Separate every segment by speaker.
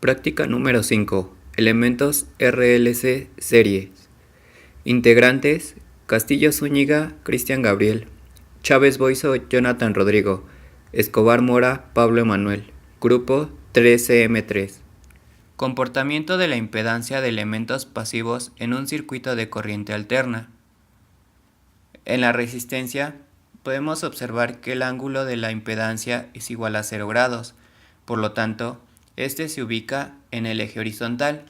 Speaker 1: Práctica número 5. Elementos RLC series. Integrantes: Castillo Zúñiga, Cristian Gabriel. Chávez Boiso, Jonathan Rodrigo. Escobar Mora, Pablo Emanuel. Grupo 3CM3. Comportamiento de la impedancia de elementos pasivos en un circuito de corriente alterna. En la resistencia, podemos observar que el ángulo de la impedancia es igual a 0 grados, por lo tanto, este se ubica en el eje horizontal,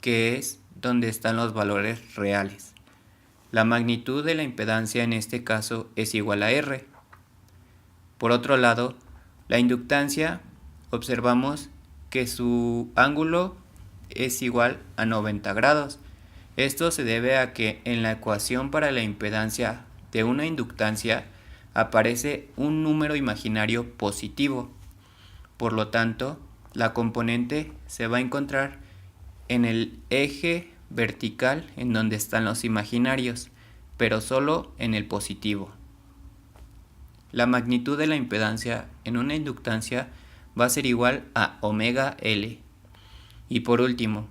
Speaker 1: que es donde están los valores reales. La magnitud de la impedancia en este caso es igual a R. Por otro lado, la inductancia, observamos que su ángulo es igual a 90 grados. Esto se debe a que en la ecuación para la impedancia de una inductancia aparece un número imaginario positivo. Por lo tanto, la componente se va a encontrar en el eje vertical en donde están los imaginarios, pero solo en el positivo. La magnitud de la impedancia en una inductancia va a ser igual a omega L. Y por último,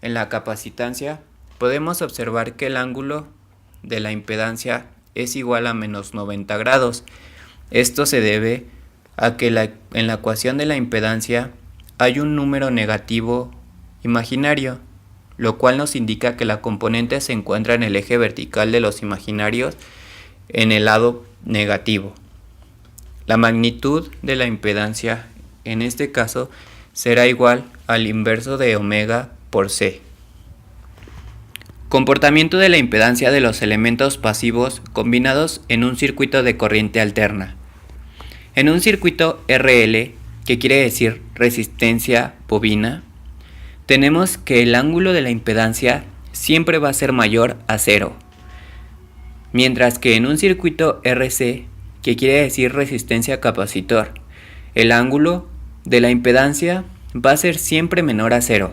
Speaker 1: en la capacitancia podemos observar que el ángulo de la impedancia es igual a menos 90 grados. Esto se debe a que en la ecuación de la impedancia hay un número negativo imaginario, lo cual nos indica que la componente se encuentra en el eje vertical de los imaginarios en el lado negativo. La magnitud de la impedancia en este caso será igual al inverso de omega por C. Comportamiento de la impedancia de los elementos pasivos combinados en un circuito de corriente alterna. En un circuito RL, que quiere decir resistencia bobina, tenemos que el ángulo de la impedancia siempre va a ser mayor a 0. Mientras que en un circuito RC, que quiere decir resistencia capacitor, el ángulo de la impedancia va a ser siempre menor a 0.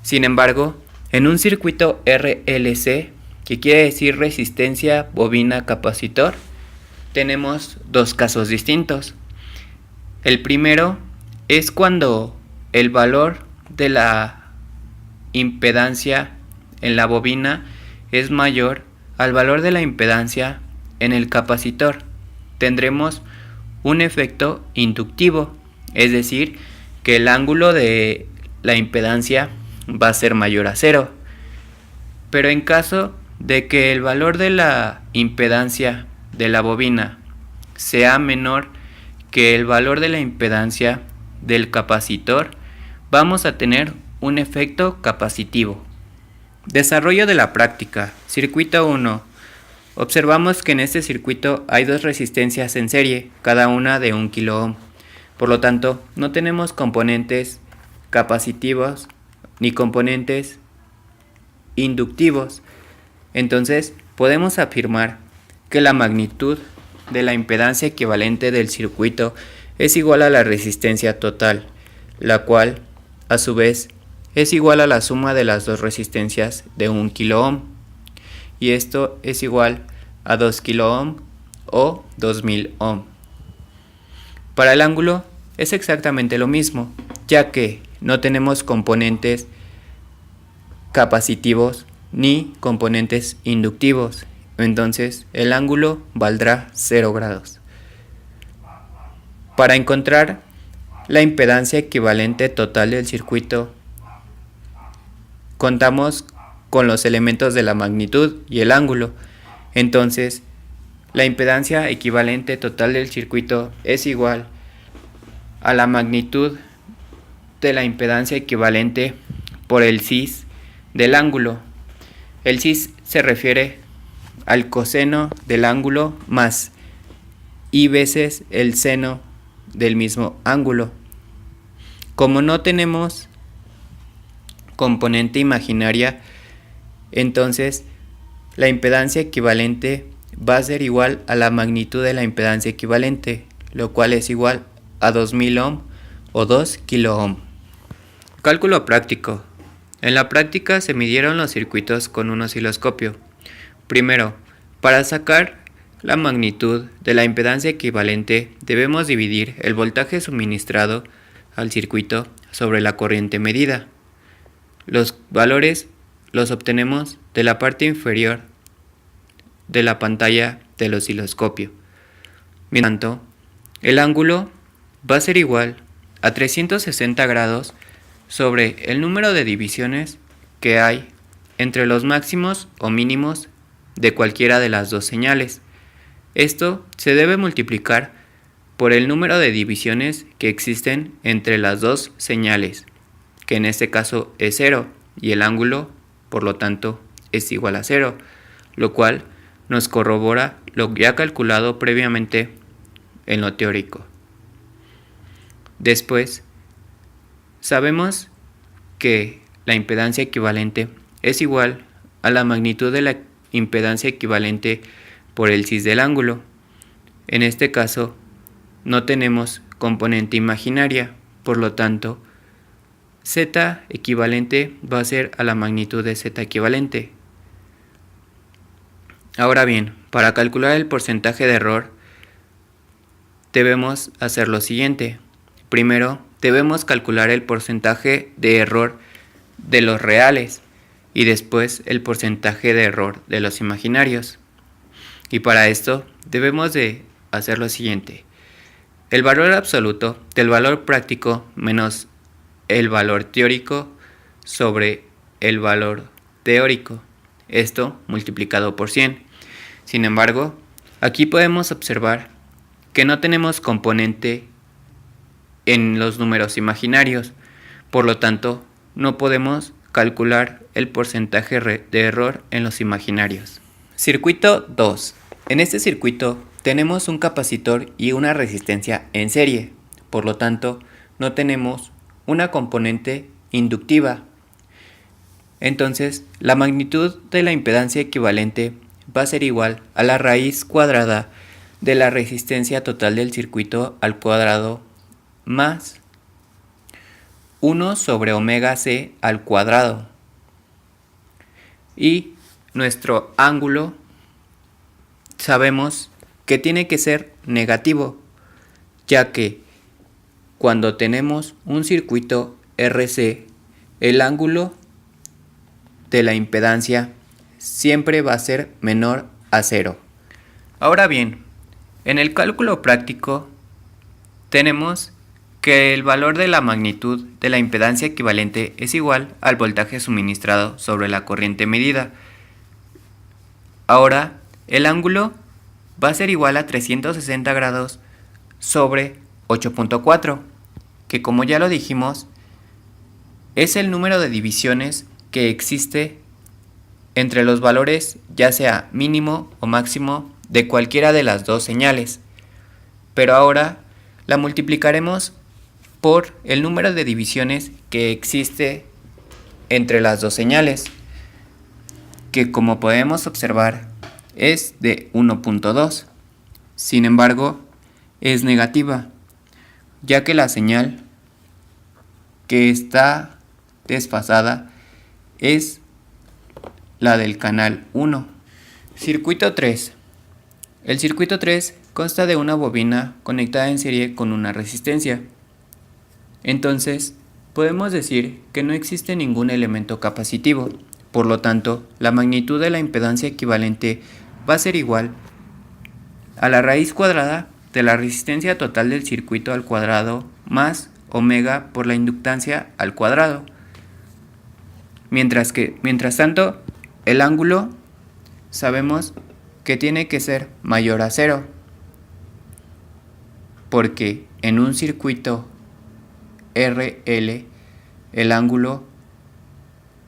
Speaker 1: Sin embargo, en un circuito RLC, que quiere decir resistencia bobina capacitor, tenemos dos casos distintos. El primero es cuando el valor de la impedancia en la bobina es mayor al valor de la impedancia en el capacitor. Tendremos un efecto inductivo, es decir, que el ángulo de la impedancia va a ser mayor a 0. Pero en caso de que el valor de la impedancia de la bobina sea menor que el valor de la impedancia del capacitor, vamos a tener un efecto capacitivo. Desarrollo de la práctica. Circuito 1. Observamos que en este circuito hay dos resistencias en serie, cada una de 1 kilo ohm. Por lo tanto, no tenemos componentes capacitivos ni componentes inductivos. Entonces, podemos afirmar que la magnitud de la impedancia equivalente del circuito es igual a la resistencia total, la cual, a su vez, es igual a la suma de las dos resistencias de 1 kilo ohm, y esto es igual a 2 kilo ohm o 2000 ohm. Para el ángulo es exactamente lo mismo, ya que no tenemos componentes capacitivos ni componentes inductivos, entonces el ángulo valdrá 0 grados. Para encontrar la impedancia equivalente total del circuito, contamos con los elementos de la magnitud y el ángulo. Entonces, la impedancia equivalente total del circuito es igual a la magnitud de la impedancia equivalente por el cis del ángulo. El cis se refiere al coseno del ángulo más i veces el seno del mismo ángulo. Como no tenemos componente imaginaria, entonces la impedancia equivalente va a ser igual a la magnitud de la impedancia equivalente, lo cual es igual a 2000 ohm o 2 kilo ohm. Cálculo práctico. En la práctica se midieron los circuitos con un osciloscopio. Primero, para sacar la magnitud de la impedancia equivalente, debemos dividir el voltaje suministrado al circuito sobre la corriente medida. Los valores los obtenemos de la parte inferior de la pantalla del osciloscopio. Mientras tanto, el ángulo va a ser igual a 360 grados sobre el número de divisiones que hay entre los máximos o mínimos de cualquiera de las dos señales. Esto se debe multiplicar por el número de divisiones que existen entre las dos señales, que en este caso es 0, y el ángulo, por lo tanto, es igual a 0, lo cual nos corrobora lo ya calculado previamente en lo teórico. Después, sabemos que la impedancia equivalente es igual a la magnitud de la impedancia equivalente por el cis del ángulo. En este caso, no tenemos componente imaginaria, por lo tanto, Z equivalente va a ser a la magnitud de Z equivalente. Ahora bien, para calcular el porcentaje de error, debemos hacer lo siguiente. Primero, debemos calcular el porcentaje de error de los reales y después el porcentaje de error de los imaginarios. Y para esto debemos de hacer lo siguiente. El valor absoluto del valor práctico menos el valor teórico sobre el valor teórico. Esto multiplicado por 100. Sin embargo, aquí podemos observar que no tenemos componente en los números imaginarios. Por lo tanto, no podemos calcular el porcentaje de error en los imaginarios. Circuito 2. En este circuito tenemos un capacitor y una resistencia en serie. Por lo tanto, no tenemos una componente inductiva. Entonces, la magnitud de la impedancia equivalente va a ser igual a la raíz cuadrada de la resistencia total del circuito al cuadrado más 1 sobre omega c al cuadrado. Y nuestro ángulo sabemos que tiene que ser negativo, ya que cuando tenemos un circuito RC, el ángulo de la impedancia siempre va a ser menor a 0. Ahora bien, en el cálculo práctico tenemos que el valor de la magnitud de la impedancia equivalente es igual al voltaje suministrado sobre la corriente medida. Ahora, el ángulo va a ser igual a 360 grados sobre 8.4, que como ya lo dijimos, es el número de divisiones que existe entre los valores ya sea mínimo o máximo de cualquiera de las dos señales. Pero ahora la multiplicaremos por el número de divisiones que existe entre las dos señales, que como podemos observar es de 1.2. Sin embargo, es negativa, ya que la señal que está desfasada es la del canal 1. Circuito 3. El circuito 3 consta de una bobina conectada en serie con una resistencia. Entonces, podemos decir que no existe ningún elemento capacitivo. Por lo tanto, la magnitud de la impedancia equivalente va a ser igual a la raíz cuadrada de la resistencia total del circuito al cuadrado más omega por la inductancia al cuadrado. Mientras tanto, el ángulo sabemos que tiene que ser mayor a 0, porque en un circuito RL el ángulo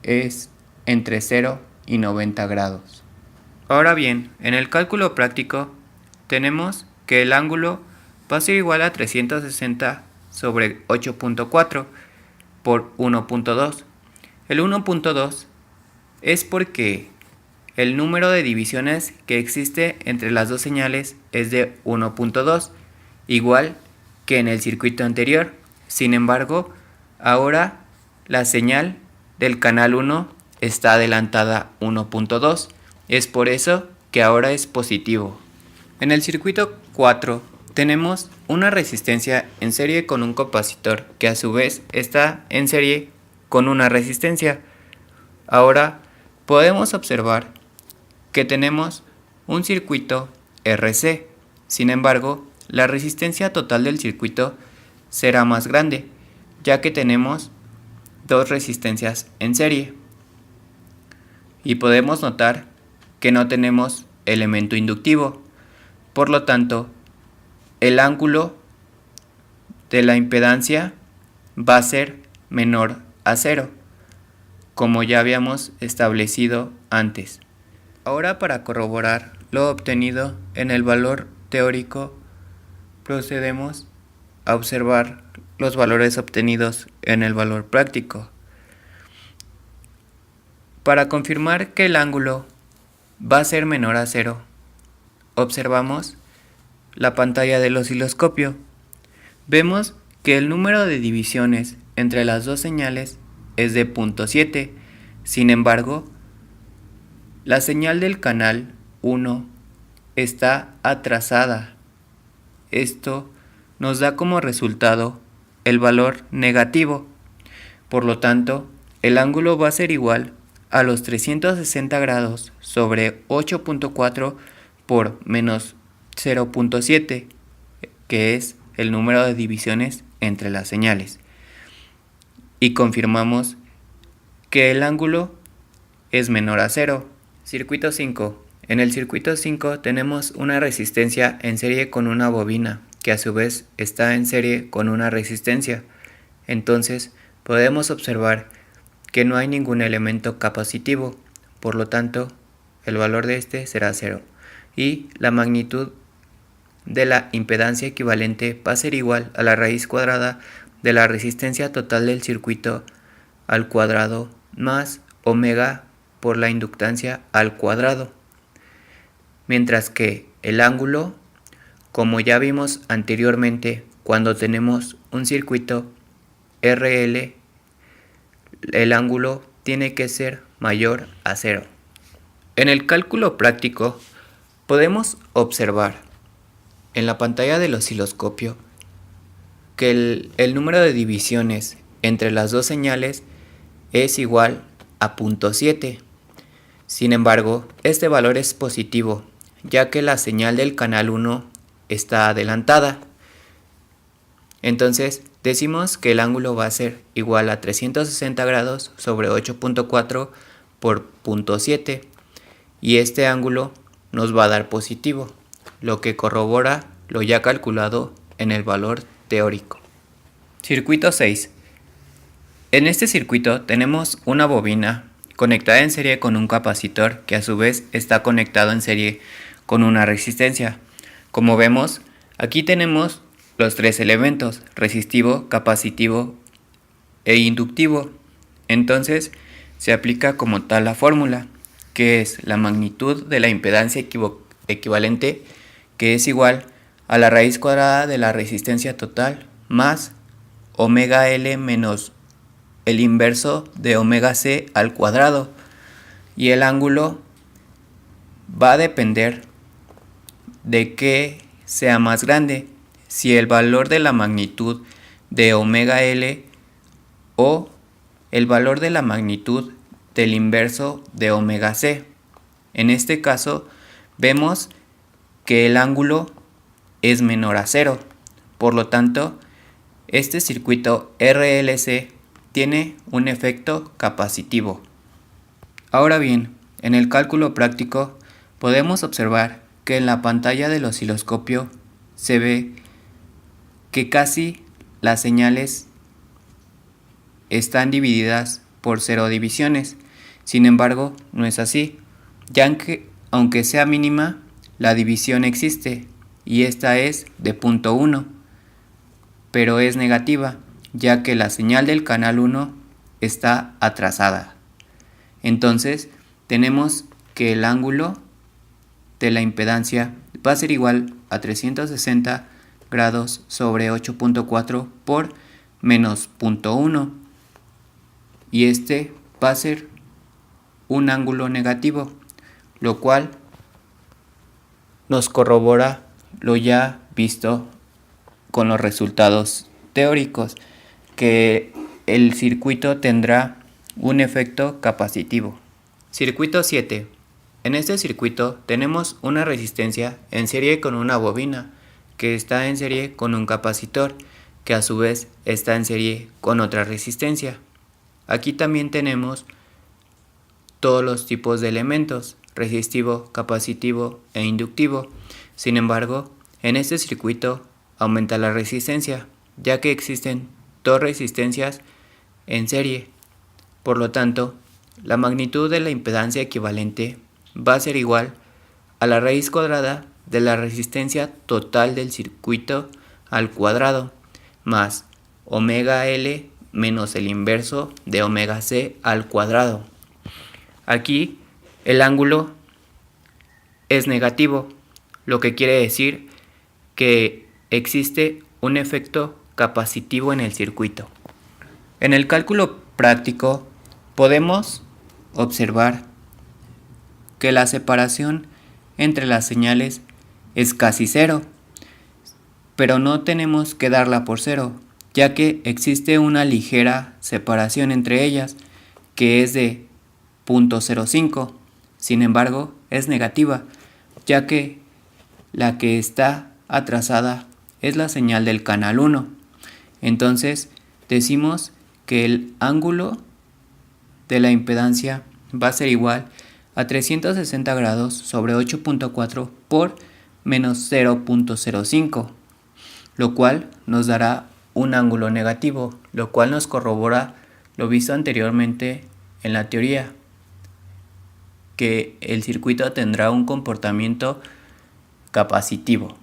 Speaker 1: es entre 0 y 90 grados. Ahora bien, en el cálculo práctico tenemos que el ángulo va a ser igual a 360 sobre 8.4 por 1.2. El 1.2 es porque el número de divisiones que existe entre las dos señales es de 1.2, igual que en el circuito anterior. Sin embargo, ahora la señal del canal 1 está adelantada 1.2. Es por eso que ahora es positivo. En el circuito 4 Tenemos una resistencia en serie con un capacitor que a su vez está en serie con una resistencia. Ahora podemos observar que tenemos un circuito RC. Sin embargo, la resistencia total del circuito será más grande, ya que tenemos dos resistencias en serie. Y podemos notar que no tenemos elemento inductivo. Por lo tanto, el ángulo de la impedancia va a ser menor a 0, como ya habíamos establecido antes. Ahora, para corroborar lo obtenido en el valor teórico, procedemos a observar los valores obtenidos en el valor práctico. Para confirmar que el ángulo va a ser menor a 0, observamos la pantalla del osciloscopio. Vemos que el número de divisiones entre las dos señales es de 0.7. Sin embargo, la señal del canal 1 está atrasada. Esto nos da como resultado el valor negativo. Por lo tanto, el ángulo va a ser igual a los 360 grados sobre 8.4 por menos 0.7, que es el número de divisiones entre las señales. Y confirmamos que el ángulo es menor a 0. Circuito 5. En el circuito 5 tenemos una resistencia en serie con una bobina, que a su vez está en serie con una resistencia. Entonces podemos observar que no hay ningún elemento capacitivo, por lo tanto el valor de este será 0. Y la magnitud de la impedancia equivalente va a ser igual a la raíz cuadrada de la resistencia total del circuito al cuadrado más omega por la inductancia al cuadrado. Mientras que el ángulo, como ya vimos anteriormente, cuando tenemos un circuito RL, el ángulo tiene que ser mayor a 0. En el cálculo práctico podemos observar en la pantalla del osciloscopio que el número de divisiones entre las dos señales es igual a 0.7. Sin embargo, este valor es positivo, ya que la señal del canal 1 está adelantada. Entonces, decimos que el ángulo va a ser igual a 360 grados sobre 8.4 por 0.7, y este ángulo nos va a dar positivo, lo que corrobora lo ya calculado en el valor teórico. Circuito 6. En este circuito tenemos una bobina conectada en serie con un capacitor que a su vez está conectado en serie con una resistencia. Como vemos, aquí tenemos los tres elementos: resistivo, capacitivo e inductivo. Entonces se aplica como tal la fórmula, que es la magnitud de la impedancia equivalente, que es igual a la raíz cuadrada de la resistencia total más omega L menos el inverso de omega C al cuadrado. Y el ángulo va a depender de que sea más grande, si el valor de la magnitud de omega L o el valor de la magnitud del inverso de omega C. En este caso vemos que el ángulo es menor a 0. Por lo tanto, este circuito RLC tiene un efecto capacitivo. Ahora bien, en el cálculo práctico podemos observar que en la pantalla del osciloscopio se ve que casi las señales están divididas por 0 divisiones. Sin embargo, no es así, ya que aunque sea mínima, la división existe, y esta es de 0.1, pero es negativa, ya que la señal del canal 1 está atrasada. Entonces tenemos que el ángulo de la impedancia va a ser igual a 360 grados sobre 8.4 por menos 0.1, y este va a ser un ángulo negativo, lo cual nos corrobora lo ya visto con los resultados teóricos, que el circuito tendrá un efecto capacitivo. Circuito 7. En este circuito tenemos una resistencia en serie con una bobina, que está en serie con un capacitor, que a su vez está en serie con otra resistencia. Aquí también tenemos todos los tipos de elementos, resistivo, capacitivo e inductivo. Sin embargo, en este circuito aumenta la resistencia, ya que existen dos resistencias en serie. Por lo tanto, la magnitud de la impedancia equivalente va a ser igual a la raíz cuadrada de la resistencia total del circuito al cuadrado, más omega L menos el inverso de omega C al cuadrado. Aquí el ángulo es negativo, lo que quiere decir que existe un efecto capacitivo en el circuito. En el cálculo práctico podemos observar que la separación entre las señales es casi cero, pero no tenemos que darla por cero, ya que existe una ligera separación entre ellas, que es de 0.05. Sin embargo, es negativa, ya que la que está atrasada es la señal del canal 1. Entonces, decimos que el ángulo de la impedancia va a ser igual a 360 grados sobre 8.4 por menos 0.05, lo cual nos dará un ángulo negativo, lo cual nos corrobora lo visto anteriormente en la teoría, que el circuito tendrá un comportamiento capacitivo.